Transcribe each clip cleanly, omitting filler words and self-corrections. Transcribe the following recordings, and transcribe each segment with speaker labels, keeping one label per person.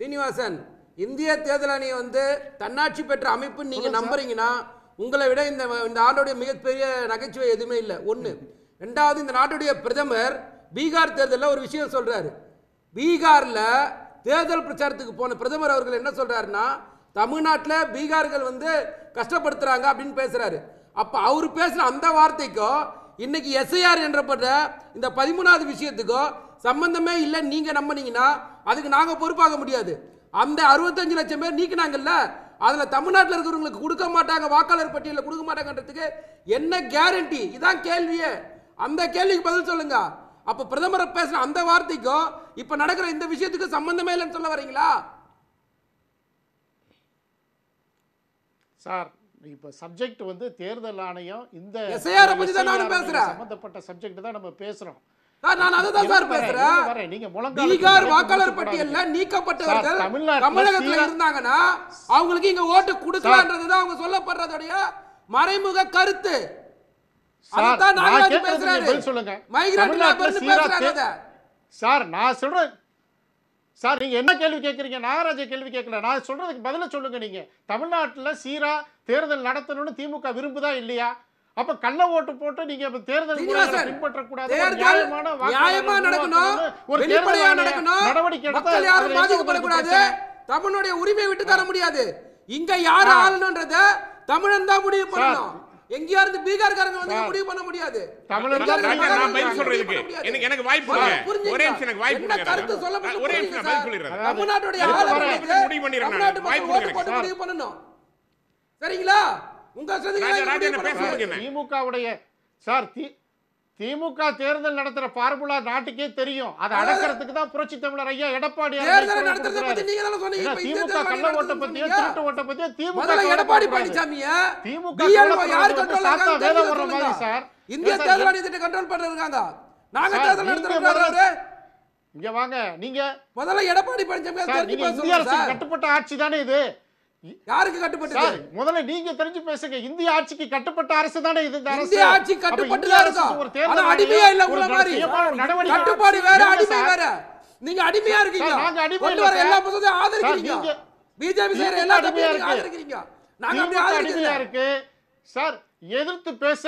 Speaker 1: சீனிவாசன், இந்திய தேர்தல் ஆணையம் வந்து தன்னாட்சி பெற்ற அமைப்பு நீங்க நம்புறீங்கன்னா உங்களை விட இந்த ஆண்டுடைய மிகப்பெரிய நகைச்சுவை எதுவுமே இல்லை. ஒன்று. ரெண்டாவது, இந்த நாட்டுடைய பிரதமர் பீகார் தேர்தலில் ஒரு விஷயம் சொல்றாரு. பீகார்ல தேர்தல் பிரச்சாரத்துக்கு போன பிரதமர் அவர்கள் என்ன சொல்றாருன்னா, தமிழ்நாட்டில் பீகார்கள் வந்து கஷ்டப்படுத்துறாங்க அப்படின்னு பேசுறாரு. அப்ப அவர் பேசுற அந்த வார்த்தைக்கோ இன்னைக்கு எஸ்ஐஆர் என்றப்பட்ட இந்த 13வது விஷயத்துக்கோ சம்பந்தமே இல்லை. நீங்க நம்பினீங்கன்னா அதுக்கு நாங்க பொறுப்பாக முடியாது. அந்த 65 லட்சம் பேர் நீக்கினாங்கல்ல, அதுல தமிழ்நாட்டில் இருக்கிறவங்களுக்கு கொடுக்க மாட்டாங்க, வாக்காளர் பட்டியலில் கொடுக்க மாட்டாங்கன்றதுக்கு என்ன கேரண்டி? இதான் கேள்வியே. அந்த கேள்விக்கு பதில் சொல்லுங்க. அப்ப பிரதமர் பேசுற அந்த வார்த்தைக்கும் இப்ப நடக்கிற இந்த விஷயத்துக்கு சம்பந்தமே இல்லைன்னு சொல்ல வரீங்களா?
Speaker 2: சார், இப்ப சப்ஜெக்ட் வந்து தேர்தல் ஆணையம் இந்த
Speaker 1: எஸ்ஐஆர் பத்தி தான் நான் பேசுறேன்.
Speaker 2: சம்பந்தப்பட்ட சப்ஜெக்ட் தான் நம்ம பேசுறோம்.
Speaker 1: நான் அதுதான் சார் பேசுறேன்.
Speaker 2: நீங்க
Speaker 1: பீகார் வாக்காளர் பட்டியல்ல நீக்கப்பட்டவர்கள் தமிழகத்துல இருந்தாங்கன்னா அவங்களுக்கு இங்க ஓட்டு கொடுக்கலாம்ன்றதுதான் அவங்க சொல்லப்படுறதுடைய மறைமுக கருத்து. அதான் நாங்க பேசுறேன்.
Speaker 2: சொல்லுங்க.
Speaker 1: மைக்ரேட்
Speaker 2: சார், நான் சொல்றேன் சார், நீங்க என்ன கேள்வி கேட்கறீங்க? நாகராஜ கேள்வி கேட்கல. நான் சொல்றதுக்கு பதில சொல்லுங்க. நீங்க தமிழ்நாட்டில் சீரா தேர்தல் நடத்தணும்னு திமுக விரும்புதா இல்லையா? அப்ப கள்ள ஓட்டு போட்டு நீங்க தேர்தல் முறைகளை பின்பற்றக்கூடாது.
Speaker 1: நியாயமா நடக்கணும், வெளிப்படையா நடக்கணும், மக்கள் யாரும் பாதிக்கப்படக்கூடாது. தமிழுடைய உரிமையை விட்டு தர முடியாது. இங்க யாரு ஆளணும்ன்றத தமிழன் தான் முடிவு பண்ணணும். எங்கயா இருந்து பீகார்காரங்க வந்து முடிவு பண்ண முடியாது.
Speaker 3: தமிழன் தான் நான் பதில் சொல்றதுக்கு எனக்கு வாய்ப்பு கொடுங்க. ஒரே நிமிஷம் எனக்கு வாய்ப்பு கொடுங்க.
Speaker 1: கருத்து சொல்ல முடியும்.
Speaker 3: ஒரே நிமிஷம் பதில் சொல்லிறேன்.
Speaker 1: தமிழ்நாட்டுடைய ஆளணும்ன்றத முடிவு பண்ணிரணும். வாய்ப்பு கொடுங்க. முடிவு பண்ணனும். சரிங்களா? உங்க
Speaker 2: திமுகவுடைய சார், திமுக தேர்தல் நடத்துற பார்முலா நாட்டுக்கே தெரியும். அதை அடக்கிறதுக்கு தான் புரட்சி தமிழர் ஐயா எடப்பாடி திமுக கள்ள ஓட்ட பத்தியோ திருட்டு ஓட்ட பத்தியோ திமுக
Speaker 1: எடப்பாடி பழனிசாமிய
Speaker 2: திமுக வேதம் வர்ற மாதிரி சார்
Speaker 1: இந்திய தேர்தல் ஆணையத்தை கண்ட்ரோல் பண்றாங்க. நாங்க தேர்தல் நடத்துறோம்.
Speaker 2: இங்க வாங்க. நீங்க
Speaker 1: முதல்ல எடப்பாடி பழனிசாமி
Speaker 2: இந்திய அரசு கட்டுப்பட்ட ஆட்சி தானே இது?
Speaker 1: யாருக்கு கட்டுப்பட்டது?
Speaker 2: முதல்ல நீங்க தெரிஞ்சு பேசுங்க. இந்திய ஆட்சிக்கு கட்டுப்பட்ட அரசு தானே இது.
Speaker 1: இந்திய ஆட்சி கட்டுப்பட்டதா இருக்கு. ஆனா அடிமையா இல்ல. உங்கள மாதிரி கட்டுப்பாடு வேற, அடிமை வேற. நீங்க அடிமையா இருக்கீங்க.
Speaker 2: நாங்க அடிமை
Speaker 1: கொண்டு வர எல்லா புதுசையும் ஆதரிக்கிறீங்க. பிஜேபி செய்யற எல்லா அடிமையும் ஆதரிக்கிறீங்க. நாங்க அப்படியே
Speaker 2: அடிமையா இருக்கு சார். எதிர்த்து பேச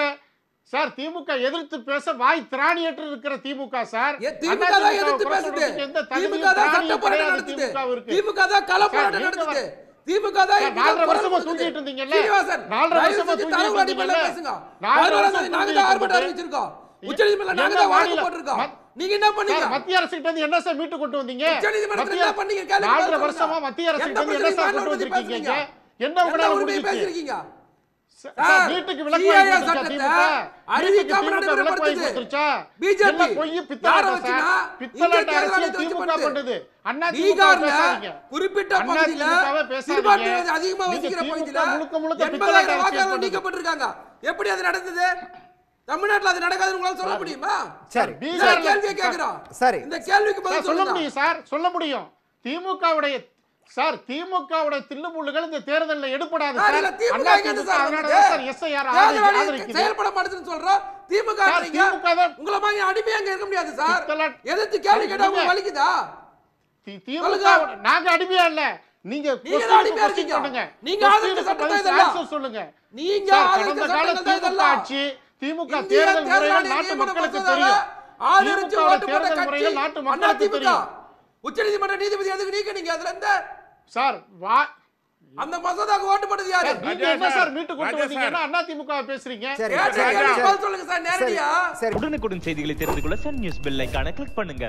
Speaker 2: சார், திமுக எதிர்த்து பேச வாய் திராணியற்று இருக்கிற திமுக சார்.
Speaker 1: திமுக தான் எதிர்த்து பேசுது. திமுக தான் சட்ட போராட்டம் நடத்துது. திமுக தான் கள போராட்டம் நடத்துது. திமுக தான்
Speaker 2: 4 வருஷமா தூங்கிட்டு இருந்தீங்கல்ல. 4 வருஷமா தூங்கிட்டு இருந்தீங்கல்ல.
Speaker 1: பேசுங்க. நாங்க தான் ஆர்ப்பாட்டம் அறிவிச்சிருக்கோம். உச்சநீதிமன்றத்துல நாங்க தான் வழக்கு போட்டுருக்கோம். நீங்க என்ன பண்ணீங்க?
Speaker 2: மத்திய அரசு கிட்ட இருந்து என்ன சார் மீட்டு கொண்டு வந்தீங்க?
Speaker 1: உச்சநீதிமன்றத்துல என்ன பண்ணீங்க?
Speaker 2: 4 வருஷமா மத்திய அரசு கிட்ட இருந்து என்ன சார் கொண்டு வந்திருக்கீங்க? என்ன உங்களால முடிஞ்சிருக்கீங்க? வீட்டுக்கு விலக்கு வாங்கி அறிவிக்காம நடைமுறைப்படுத்துச்சா? பிஜேபி பொய் பித்தலாட்ட சார். பித்தலாட்ட அரசியல் திமுக பண்ணுது. அண்ணா
Speaker 1: பீகார்ல குறிப்பிட்ட பகுதியில சிறுபான்மை அதிகமா வசிக்கிற பகுதியில
Speaker 2: முழுக்க முழுக்க பித்தலாட்ட அரசியல்
Speaker 1: நீக்கப்பட்டிருக்காங்க. எப்படி அது நடந்தது? தமிழ்நாட்டுல அது நடக்காதுன்னு உங்களால சொல்ல முடியுமா?
Speaker 4: சரி,
Speaker 1: பீகார் கேள்வி கேக்குறோம். சரி, இந்த கேள்விக்கு பதில்
Speaker 2: சொல்ல முடியும் சார், சொல்ல முடியும். திமுகவுடைய சார், திமுகவுடைய தில்லுமுள்ளுகள் இந்த தேர்தலில் எடுபடாது சார்.
Speaker 1: செயல்பட மாட்டேன்னு சொல்றோம். திமுக உங்களை மாதிரி அடிமையா அங்க இருக்க முடியாது சார். எதிர்த்து கேள்வி கேட்டா உங்களுக்கு வலிக்குதா?
Speaker 2: திமுக நாங்க அடிமையா இல்ல. நீங்க
Speaker 1: அடிமையா இருக்கீங்க. நீங்க ஆதரிச்ச சட்டத்தை இதெல்லாம்
Speaker 2: சொல்லுங்க.
Speaker 1: நீங்க
Speaker 2: கடந்த கால திமுக ஆட்சி, திமுக தேர்தல் முறைகள் நாட்டு மக்களுக்கு தெரியும்.
Speaker 1: ஆதரிச்ச
Speaker 2: தேர்தல் முறைகள் நாட்டு மக்களுக்கு தெரியும்.
Speaker 1: உச்சநீதிமன்ற நீதிபதி எதுக்கு நீங்க அதுல இருந்து
Speaker 2: சார்
Speaker 1: அந்த மசோதாக்கு ஓட்டு போட்டது யாரு?
Speaker 2: நீங்க என்ன சார் மீட்டு கொண்டு வந்தீங்கன்னா அண்ணா திமுக பேசுறீங்க?
Speaker 1: சொல்லுங்க சார் நேரடியா.
Speaker 5: உடனுக்குடன் செய்திகளை தெரிந்து கொள்ள சன் நியூஸ் பெல் ஐகானை கிளிக் பண்ணுங்க.